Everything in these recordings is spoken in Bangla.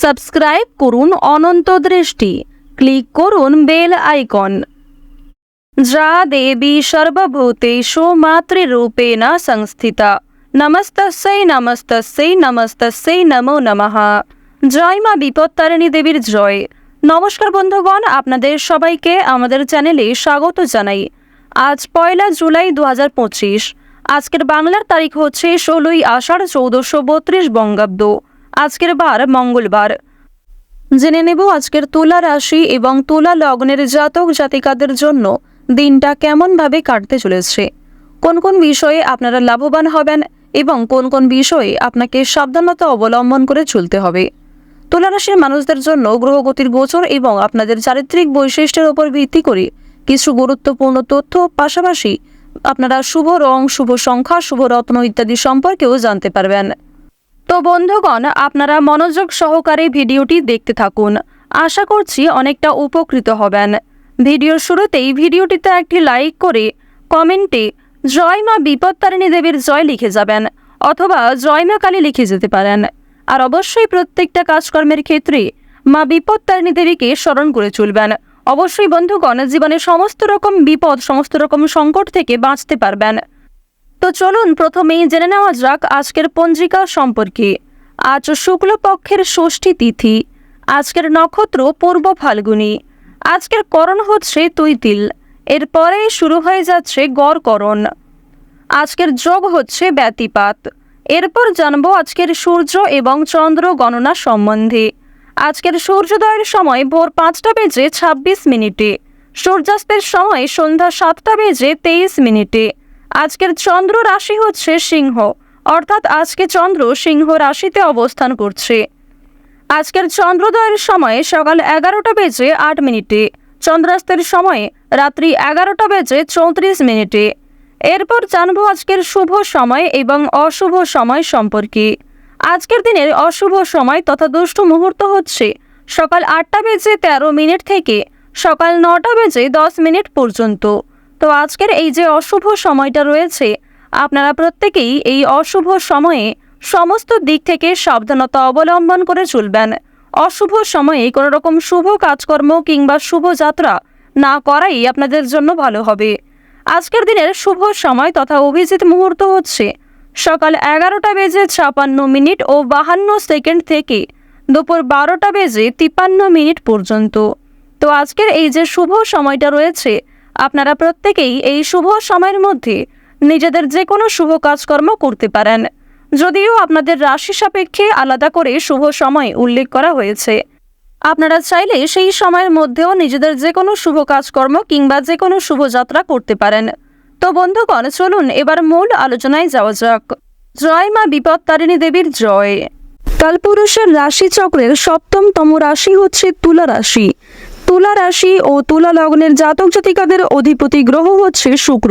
সাবস্ক্রাইব করুন অনন্ত দৃষ্টি, ক্লিক করুন বেল আইকন। যা দেবী সর্বভূতেষু মাতৃরূপেণ সংস্থিতা, নমস্তস্যৈ নমস্তস্যৈ নমস্তস্যৈ নমো নমঃ। জয় মা বিপত্তারিণী দেবীর জয়। নমস্কার বন্ধুগণ, আপনাদের সবাইকে আমাদের চ্যানেলে স্বাগত জানাই। আজ 1 জুলাই 2025। আজকের বাংলার তারিখ হচ্ছে 16 আষাঢ় 1432 বঙ্গাব্দ। আজকের বার মঙ্গলবার। জেনে নেব আজকের তুলা রাশি এবং তুলা লগ্নের জাতক জাতিকাদের জন্য দিনটা কেমনভাবে কাটতে চলেছে, কোন কোন বিষয়ে আপনারা লাভবান হবেন এবং কোন কোন বিষয়ে আপনাকে সাবধানতা অবলম্বন করে চলতে হবে। তুলা রাশির মানুষদের জন্য গ্রহগতির গোচর এবং আপনাদের চারিত্রিক বৈশিষ্ট্যের উপর ভিত্তি করে কিছু গুরুত্বপূর্ণ তথ্য, পাশাপাশি আপনারা শুভ রং, শুভ সংখ্যা, শুভ রত্ন ইত্যাদি সম্পর্কেও জানতে পারবেন। তো বন্ধুগণ, আপনারা মনোযোগ সহকারে ভিডিওটি দেখতে থাকুন। আশা করছি অনেকটা উপকৃত হবেন। ভিডিওর শুরুতেই ভিডিওটিতে একটি লাইক করে কমেন্টে জয় মা বিপত্তারিণী দেবীর জয় লিখে যাবেন, অথবা জয় মা কালী লিখে যেতে পারেন। আর অবশ্যই প্রত্যেকটা কাজকর্মের ক্ষেত্রে মা বিপত্তারিণী দেবীকে স্মরণ করে চলবেন। অবশ্যই বন্ধুগণ, জীবনে সমস্ত রকম বিপদ, সমস্ত রকম সংকট থেকে বাঁচতে পারবেন। তো চলুন প্রথমেই জেনে নেওয়া যাক আজকের পঞ্জিকা সম্পর্কে। আজ শুক্লপক্ষের ষষ্ঠী তিথি। আজকের নক্ষত্র পূর্ব ফাল্গুনী। আজকের করণ হচ্ছে তৈতিল। এরপরেই শুরু হয়ে যাচ্ছে গড়করণ। আজকের যোগ হচ্ছে ব্যতিপাত। এরপর জানবো আজকের সূর্য এবং চন্দ্র গণনা সম্বন্ধে। আজকের সূর্যোদয়ের সময় ভোর 5টা বেজে 26 মিনিটে, সূর্যাস্তের সময় সন্ধ্যা 7টা বেজে 23 মিনিটে। আজকের চন্দ্র রাশি হচ্ছে সিংহ, অর্থাৎ আজকে চন্দ্র সিংহ রাশিতে অবস্থান করছে। আজকের চন্দ্রোদয়ের সময় সকাল 11টা বেজে 8 মিনিটে, চন্দ্রাস্তের সময় রাত্রি 11টা বেজে 34 মিনিটে। এরপর জানবো আজকের শুভ সময় এবং অশুভ সময় সম্পর্কে। আজকের দিনের অশুভ সময় তথা দুষ্ট মুহূর্ত হচ্ছে সকাল 8টা বেজে 13 মিনিট থেকে সকাল 9টা বেজে 10 মিনিট পর্যন্ত। তো আজকের এই যে অশুভ সময়টা রয়েছে, আপনারা প্রত্যেকেই এই অশুভ সময়ে সমস্ত দিক থেকে সাবধানতা অবলম্বন করে চলবেন। অশুভ সময়ে কোনো রকম শুভ কাজকর্ম কিংবা শুভ যাত্রা না করাই আপনাদের জন্য ভালো হবে। আজকের দিনের শুভ সময় তথা অভিজিৎ মুহূর্ত হচ্ছে সকাল 11টা বেজে 56 মিনিট ও 52 সেকেন্ড থেকে দুপুর 12টা বেজে 53 মিনিট পর্যন্ত। তো আজকের এই যে শুভ সময়টা রয়েছে, আপনারা প্রত্যেকেই এই শুভ সময়ের মধ্যে নিজেদের যে কোনো শুভ কাজকর্ম করতে পারেন, যদিও আপনাদের রাশি সাপেক্ষে আলাদা করে শুভ সময় উল্লেখ করা হয়েছে। আপনারা চাইলে সেই সময়ের মধ্যেও নিজেদের যে কোনো শুভ কাজকর্ম কিংবা যে কোনো শুভযাত্রা করতে পারেন। তো বন্ধুগণ, চলুন এবার মূল আলোচনায় যাওয়া যাক। জয় মা বিপত্তারিণী দেবীর জয়। কালপুরুষের রাশিচক্রের 7তম রাশি হচ্ছে তুলা রাশি। তুলা রাশি ও তুলা লগ্নের জাতক জাতিকাদের অধিপতি গ্রহ হচ্ছে শুক্র।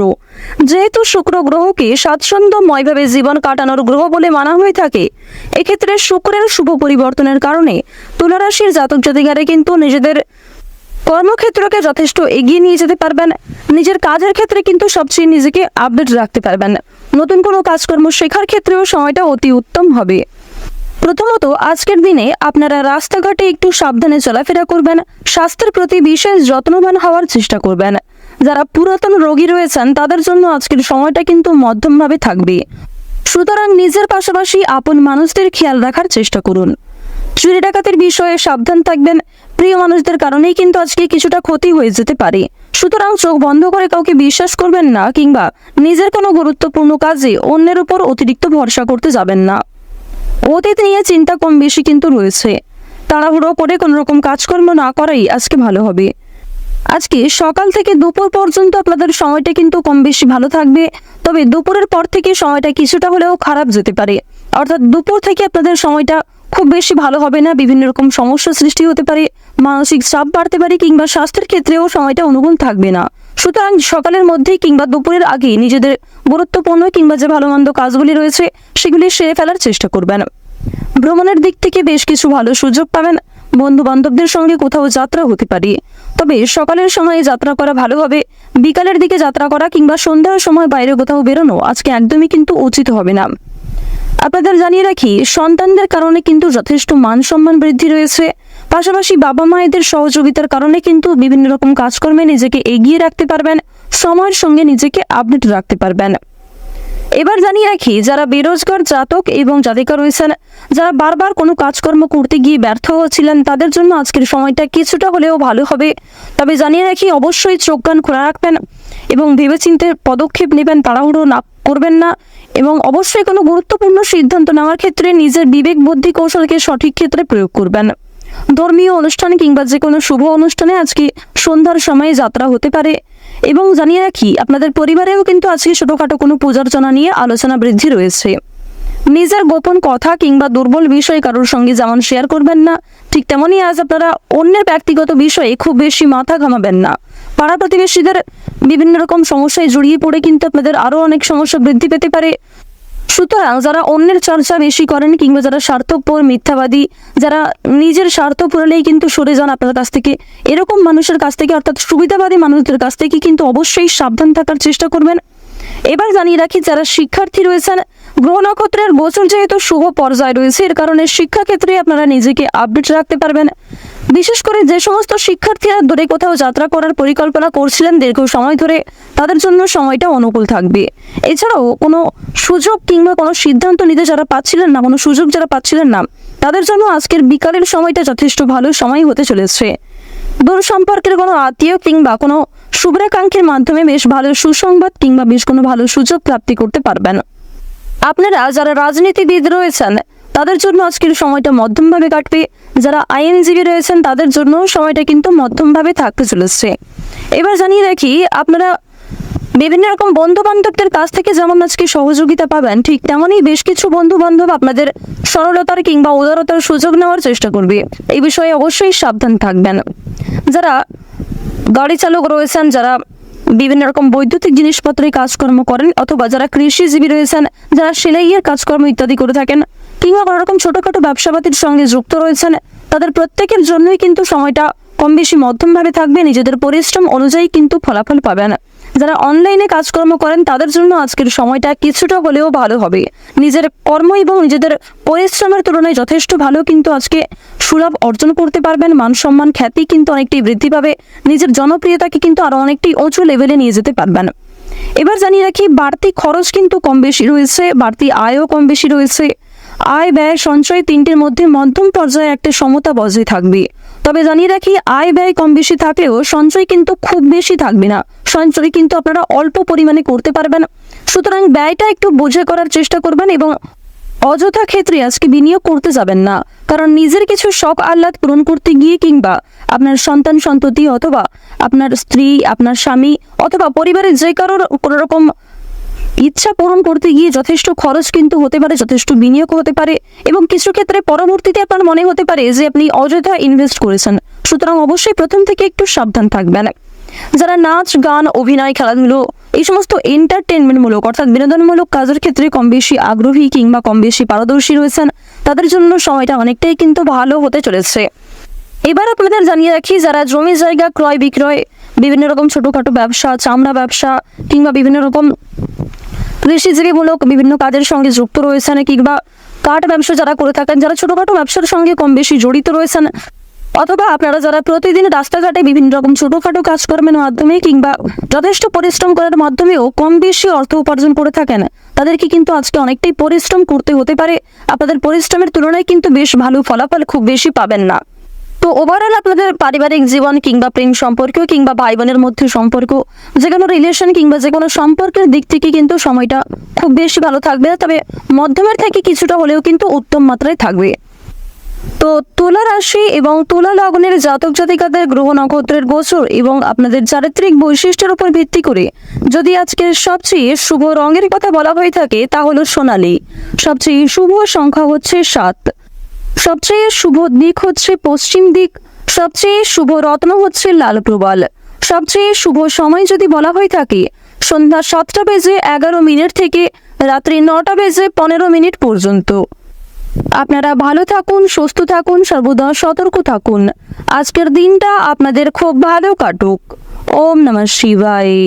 যেহেতু শুক্র গ্রহকে স্বাচ্ছন্দ্যময়ভাবে জীবন কাটানোর গ্রহ বলে মানা হয়ে থাকে, এক্ষেত্রে শুক্রের শুভ পরিবর্তনের কারণে তুলা রাশির জাতক জাতিকারা কিন্তু নিজেদের কর্মক্ষেত্রকে যথেষ্ট এগিয়ে নিয়ে যেতে পারবেন। নিজের কাজের ক্ষেত্রে কিন্তু সবচেয়ে নিজেকে আপডেট রাখতে পারবেন। নতুন কোনো কাজকর্ম শেখার ক্ষেত্রেও সময়টা অতি উত্তম হবে। প্রথমত, আজকের দিনে আপনারা রাস্তাঘাটে একটু সাবধানে চলাফেরা করবেন। স্বাস্থ্যের প্রতি বিশেষ যত্নবান হওয়ার চেষ্টা করবেন। যারা পুরাতন রোগী রয়েছেন তাদের জন্য আজকের সময়টা কিন্তু মধ্যমভাবে থাকবে। সুতরাং নিজের পাশাপাশি আপন মানুষদের খেয়াল রাখার চেষ্টা করুন। চুরি ডাকাতের বিষয়ে সাবধান থাকবেন। প্রিয় মানুষদের কারণেই কিন্তু আজকে কিছুটা ক্ষতি হয়ে যেতে পারে। সুতরাং চোখ বন্ধ করে কাউকে বিশ্বাস করবেন না, কিংবা নিজের কোনো গুরুত্বপূর্ণ কাজে অন্যের উপর অতিরিক্ত ভরসা করতে যাবেন না। অতীত নিয়ে চিন্তা কম বেশি কিন্তু রয়েছে। তাড়াহুড়ো করে কোনো রকম কাজকর্ম না করাই আজকে ভালো হবে। আজকে সকাল থেকে দুপুর পর্যন্ত আপনাদের সময়টা কিন্তু কম বেশি ভালো থাকবে, তবে দুপুরের পর থেকে সময়টা কিছুটা হলেও খারাপ যেতে পারে। অর্থাৎ দুপুর থেকে আপনাদের সময়টা খুব বেশি ভালো হবে না। বিভিন্ন রকম সমস্যা সৃষ্টি হতে পারে, মানসিক চাপ বাড়তে পারে, কিংবা স্বাস্থ্যের ক্ষেত্রেও সময়টা অনুকূল থাকবে না। সুতরাং সকালের মধ্যেই কিংবা দুপুরের আগেই নিজেদের গুরুত্বপূর্ণ কিংবা যে ভালো মন্দ কাজগুলি রয়েছে সেগুলি সেরে ফেলার চেষ্টা করবেন। ভ্রমণের দিক থেকে বেশ কিছু ভালো সুযোগ পাবেন। বন্ধু বান্ধবদের সঙ্গে কোথাও যাত্রা হতে পারে, তবে সকালের সময়ে যাত্রা করা ভালো হবে। বিকালের দিকে যাত্রা করা কিংবা সন্ধ্যার সময় বাইরে কোথাও বেরোনো আজকে একদমই কিন্তু উচিত হবে না। আপনাদের জানিয়ে রাখি, সন্তানদের কারণে কিন্তু যথেষ্ট মান সম্মান বৃদ্ধি রয়েছে। পাশাপাশি বাবা মায়েদের সহযোগিতার কারণে কিন্তু বিভিন্ন রকম কাজকর্মে নিজেকে এগিয়ে রাখতে পারবেন, সময়ের সঙ্গে নিজেকে আপডেট রাখতে পারবেন। এবার জানিয়ে রাখি, যারা বেরোজগার জাতক এবং জাতিকা রয়েছেন, যারা বারবার কোনো কাজকর্ম করতে গিয়ে ব্যর্থ হচ্ছিলেন, তাদের জন্য আজকের সময়টা কিছুটা হলেও ভালো হবে। তবে জানিয়ে রাখি, অবশ্যই চোখ কান খোলা রাখবেন এবং ভেবেচিন্তে পদক্ষেপ নেবেন, তাড়াহুড়ো না করবেন না। এবং অবশ্যই কোনো গুরুত্বপূর্ণ সিদ্ধান্ত নেওয়ার ক্ষেত্রে নিজের বিবেক বুদ্ধি কৌশলকে সঠিক ক্ষেত্রে প্রয়োগ করবেন। ধর্মীয় অনুষ্ঠান কিংবা যে কোনো শুভ অনুষ্ঠানে আজকে সন্ধ্যার সময়ে যাত্রা হতে পারে। এবং জানিয়ে রাখি, আপনাদের পরিবারেও কিন্তু আজকে ছোটোখাটো কোনো পূজার্চনা নিয়ে আলোচনা বৃদ্ধি রয়েছে। নিজের গোপন কথা কিংবা দুর্বল বিষয় কারোর সঙ্গে যেমন শেয়ার করবেন না, ঠিক তেমনই আজ আপনারা অন্যের ব্যক্তিগত বিষয়ে খুব বেশি মাথা ঘামাবেন না। পাড়া প্রতিবেশীদের বিভিন্ন রকম সমস্যায় জড়িয়ে পড়ে কিন্তু আপনাদের আরও অনেক সমস্যা বৃদ্ধি পেতে পারে। সুতরাং যারা অন্যের চর্চা বেশি করেন কিংবা যারা স্বার্থপর, মিথ্যাবাদী, যারা নিজের স্বার্থ পুরালেই কিন্তু সরে যান আপনার কাছ থেকে, এরকম মানুষের কাছ থেকে অর্থাৎ সুবিধাবাদী মানুষদের কাছ থেকে কিন্তু অবশ্যই সাবধান থাকার চেষ্টা করবেন। এবার জানিয়ে রাখি, যারা শিক্ষার্থী রয়েছেন, গ্রহ নক্ষত্রের গোচর যেহেতু শুভ পর্যায়ে রয়েছে, এর কারণে শিক্ষাক্ষেত্রে আপনারা নিজেকে আপডেট রাখতে পারবেন। বিশেষ করে যে সমস্ত শিক্ষার্থীরা দূরে কোথাও যাত্রা করার পরিকল্পনা করছিলেন দীর্ঘ সময় ধরে, তাদের জন্য সময়টা অনুকূল থাকবে। এছাড়াও কোনো সুযোগ কিংবা কোনো সিদ্ধান্ত নিতে যারা পাচ্ছিলেন না, কোনো সুযোগ যারা পাচ্ছিলেন না, তাদের জন্য আজকের বিকালের সময়টা যথেষ্ট ভালো সময় হতে চলেছে। দূর সম্পর্কের কোনো আত্মীয় কিংবা কোনো শুভ্রাকাঙ্ক্ষীর মাধ্যমে বেশ ভালো সুসংবাদ কিংবা বেশ কোনো ভালো সুযোগ প্রাপ্তি করতে পারবেন। আপনারা যারা রাজনীতিবিদ রয়েছেন, তাদের জন্য আজকের সময়টা মধ্যমভাবে কাটবে। যারা আইনজীবী রয়েছেন, তাদের জন্য সময়টা কিন্তু মধ্যমভাবে থাকতে চলেছে। এবার জানিয়ে রাখি, আপনারা বিভিন্ন রকম বন্ধু বান্ধবদের কাছ থেকে যেমন আজকে সহযোগিতা পাবেন, ঠিক তেমনই বেশ কিছু বন্ধু বান্ধব আপনাদের সরলতার কিংবা উদারতার সুযোগ নেওয়ার চেষ্টা করবে। এই বিষয়ে অবশ্যই সাবধান থাকবেন। যারা গাড়ি চালক রয়েছেন, যারা বিভিন্ন রকম বৈদ্যুতিক জিনিসপত্রের কাজকর্ম করেন, অথবা যারা কৃষিজীবী রয়েছেন, যারা সেলাইয়ের কাজকর্ম ইত্যাদি করে থাকেন, কিংবা কোনো রকম ছোটোখাটো ব্যবসাপাতির সঙ্গে যুক্ত রয়েছেন, তাদের প্রত্যেকের জন্যই কিন্তু সময়টা কম বেশি মধ্যমভাবে থাকবে। নিজেদের পরিশ্রম অনুযায়ী কিন্তু ফলাফল পাবেন। যারা অনলাইনে কাজকর্ম করেন, তাদের জন্য আজকের সময়টা কিছুটা হলেও ভালো হবে। নিজের কর্ম এবং নিজেদের পরিশ্রমের তুলনায় যথেষ্ট ভালো কিন্তু আজকে সুলাভ অর্জন করতে পারবেন। মান সম্মান, খ্যাতি কিন্তু অনেকটাই বৃদ্ধি পাবে। নিজের জনপ্রিয়তাকে কিন্তু আরও অনেকটাই উঁচু লেভেলে নিয়ে যেতে পারবেন। এবার জানিয়ে রাখি, বাড়তি খরচ কিন্তু কম বেশি রয়েছে, বাড়তি আয়ও কম বেশি রয়েছে। আয়, ব্যয়, সঞ্চয় তিনটির মধ্যে মধ্যম পর্যায়ে একটা সমতা বজায় থাকবে। তবে জানিয়ে রাখি, আয় ব্যয় কম বেশি থাকলেও সঞ্চয় কিন্তু খুব বেশি থাকবে না। সঞ্চয় কিন্তু আপনারা অল্প পরিমাণে করতে পারবেন। সুতরাং ব্যয়টা একটু বুঝে করার চেষ্টা করবেন এবং অযথা ক্ষেত্রে আজকে বিনিয়োগ করতে যাবেন না। কারণ নিজের কিছু শখ আহ্লাদ পূরণ করতে গিয়ে কিংবা আপনার সন্তান সন্ততি অথবা আপনার স্ত্রী, আপনার স্বামী অথবা পরিবারের যে কারোর কোনো রকম ইচ্ছা পূরণ করতে গিয়ে যথেষ্ট খরচ কিন্তু হতে পারে, যথেষ্ট বিনিয়োগ হতে পারে এবং কিছু ক্ষেত্রে পরবর্তীতে আপনার মনে হতে পারে যে আপনি অযথা ইনভেস্ট করেছেন। সুতরাং অবশ্যই প্রথম থেকে একটু সাবধান থাকবেন। যারা নাচ, গান, অভিনয়, খেলাধুলো এই সমস্ত এন্টারটেনমেন্টমূলক অর্থাৎ বিনোদনমূলক কাজের ক্ষেত্রে কম বেশি আগ্রহী কিংবা কম বেশি পারদর্শী রয়েছেন, তাদের জন্য সময়টা অনেকটাই কিন্তু ভালো হতে চলেছে। এবার আপনাদের জানিয়ে রাখি, যারা জমি জায়গা ক্রয় বিক্রয়, বিভিন্ন রকম ছোটোখাটো ব্যবসা, চামড়া ব্যবসা কিংবা বিভিন্ন রকম কৃষিজীবীমূলক বিভিন্ন কাজের সঙ্গে যুক্ত রয়েছেন, কিংবা কাঠ ব্যবসা যারা করে থাকেন, যারা ছোটোখাটো ব্যবসার সঙ্গে কম বেশি জড়িত রয়েছেন, অথবা আপনারা যারা প্রতিদিন রাস্তাঘাটে বিভিন্ন রকম ছোটোখাটো কাজকর্মের মাধ্যমে কিংবা যথেষ্ট পরিশ্রম করার মাধ্যমেও কম বেশি অর্থ উপার্জন করে থাকেন, তাদেরকে কিন্তু আজকে অনেকটাই পরিশ্রম করতে হতে পারে। আপনাদের পরিশ্রমের তুলনায় কিন্তু বেশ ভালো ফলাফল খুব বেশি পাবেন না। তো ওভারঅল আপনাদের পারিবারিক জীবন কিংবা প্রেম সম্পর্ক কিংবা ভাই বোনের মধ্যে সম্পর্ক, যে কোনো রিলেশন কিংবা যে কোনো সম্পর্কের দিক থেকে কিন্তু সময়টা খুব বেশি ভালো থাকবে, তবে মধ্যমের থেকে কিছুটা হলেও কিন্তু উত্তম মাত্রায় থাকবে। তো তুলা রাশি এবং তুলা লগ্নের জাতক জাতিকাদের গ্রহ নক্ষত্রের গোচর এবং আপনাদের চারিত্রিক বৈশিষ্ট্যের উপর ভিত্তি করে যদি আজকের সবচেয়ে শুভ রঙের কথা বলা হয়ে থাকে, তা হলো সোনালী। সবচেয়ে শুভ সংখ্যা হচ্ছে 7। সবচেয়ে শুভ দিক হচ্ছে পশ্চিম দিক। সবচেয়ে শুভ রত্ন হচ্ছে লাল প্রবাল। সবচেয়ে শুভ সময় যদি বলা হয়ে থাকে, সন্ধ্যা 7:11 থেকে রাত্রি 9:15 পর্যন্ত। আপনারা ভালো থাকুন, সুস্থ থাকুন, সর্বদা সতর্ক থাকুন। আজকের দিনটা আপনাদের খুব ভালো কাটুক। ওম নমঃ শিবায়।